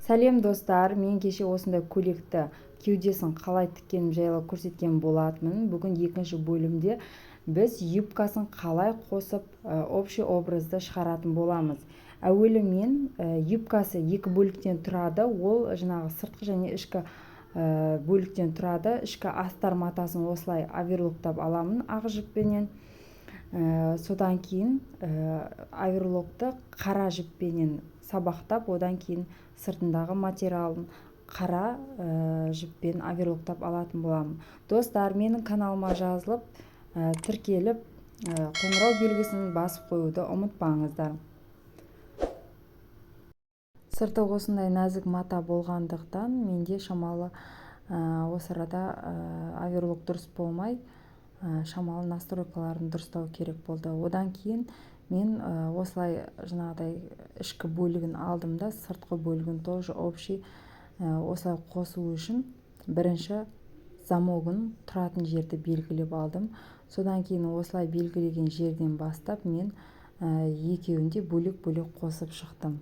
Сәлем достар, мен кеше осындай көйлекті кеудесін қалай тіккенім жайлы көрсеткен болатынмын. Бүгін екінші бөлімде біз юбкасын қалай қосып общий образды шығаратын боламыз. Әуелі мен юбкасы екі бөліктен тұрады. Ол жаңағы сыртқы және ішкі бөліктен тұрады. Ішкі астар матасын осылай оверлоктап аламын ақ жіппенен. Содан кейін оверлокты қара жіппенен сабақтап, одан кейін сыртындағы материалын қара жіппен оверлоктап алатын боламын. Достар, менің каналыма жазылып, тіркеліп, қоңырау белгісін басып қоюды ұмытпаңыздар. Сырты осындай нәзік мата болғандықтан менде шамалы осы арада оверлок дұрыс болмай, шамалы настройкаларын дұрыстау керек болды. Одан кейін мен осылай жаңағыдай ішкі бөлігін алдым да, сыртқы бөлігін тоже общий осылай қосу үшін бірінші замогын тұратын жерді белгілеп алдым. Содан кейін осылай белгілеген жерден бастап мен екеуінде бөлек-бөлек қосып шықтым.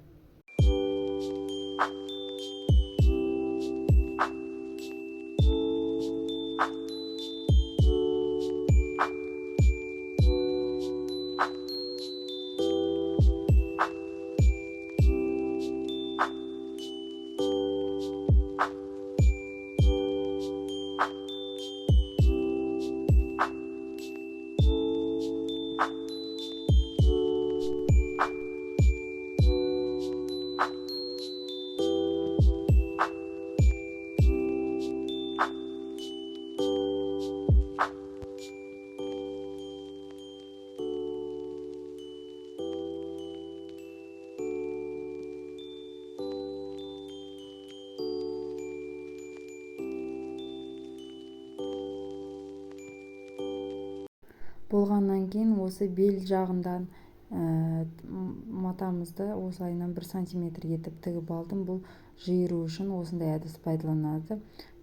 Болғаннан кейін осы бел жағындан матамызды осылайынан 1 сантиметр етіп тігіп алдым. Бұл жиыру үшін осындай әдіс пайдаланады.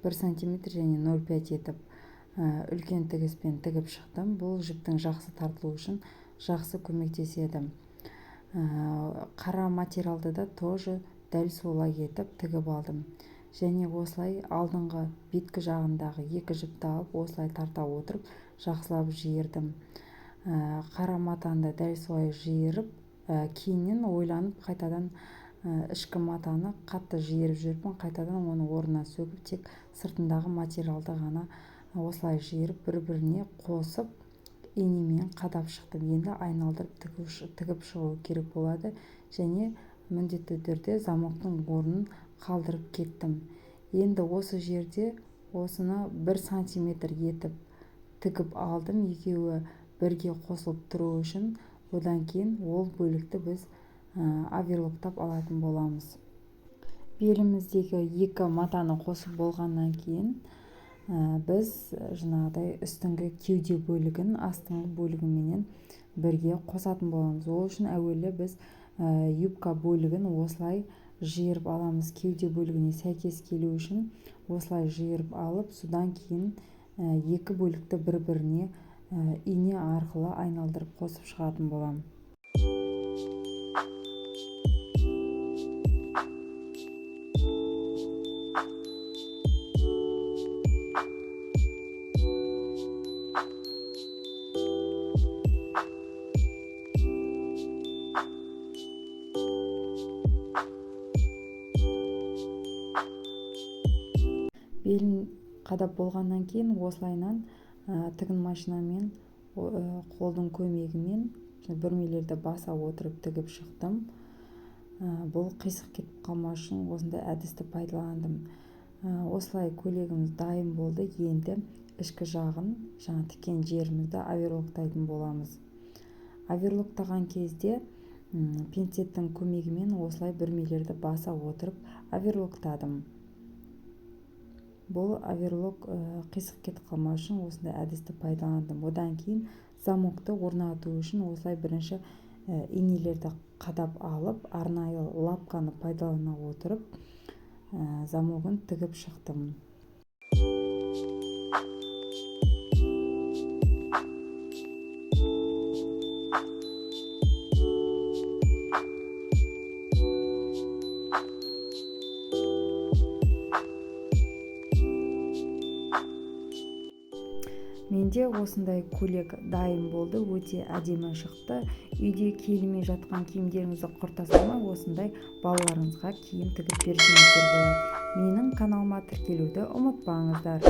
1 сантиметр және 0,5 етіп үлкен тігіспен тігіп шықтым. Бұл жіптің жақсы тартылу үшін жақсы көмектеседі. Қара материалды да тоже дәл солай етіп тігіп алдым. Және осылай алдыңғы беткі жағындағы екі жіпті алып, осылай тарта отырып, жақсылап жиырдым. Қара матаны дәл солай жиырып, кейіннен ойланып, қайтадан ішкі матаны қатты жиырып жүрпін, қайтадан оны орнына сөгіп, тек сыртындағы материалды ғана осылай жиырып, бір-біріне қосып, инемен қадап шықтым. Енді айналдырып тігіп шығу керек болады. Және міндетті түрде замоктың орнын қалдырып кеттім. Енді осы жерде осыны 1 сантиметр етіп тігіп алдым, екеуі бірге қосылып тұру үшін. Одан кейін ол бөлікті біз оверлоктап алатын боламыз. Беліміздегі екі матаны қосып болғаннан кейін біз жаңағыдай үстіңгі кеуде бөлігін астыңғы бөлігіменен бірге қосатын боламыз. Ол үшін әуелі біз юбка бөлігін осылай жиырып аламыз. Кеуде бөлігіне сәйкес келу үшін осылай жиырып алып, содан кейін екі бөлікті бір-біріне ине арқылы айналдырып қосып шығатын боламын. Белін қадап болғаннан кейін осылайынан тігін машинамен қолдың көмегімен бүрмелерді баса отырып тігіп шықтым. Бұл қисық кетіп қалмас үшін осындай әдісті пайдаландым. Осылай көйлегіміз дайын болды. Енді ішкі жағын, жаңа тіккен жерімізді оверлоктайтын боламыз. Оверлоктаған кезде пинцеттің көмегімен осылай бүрмелерді баса отырып оверлоктадым. Бұл оверлок қисық кетіп қалмас үшін осындай әдісті пайдаландым. Одан кейін замокты орнату үшін осылай бірінші инелерді қадап алып, арнайы лапканы пайдалана отырып, замогын тігіп шықтым. Менде осындай көйлек дайын болды, өте әдемі шықты. Үйде киілмей жатқан киімдеріңізді құрта салмай осындай балаларыңызға киім тігіп берсеңіздер болады. Менің каналыма тіркелуді ұмытпаңыздар.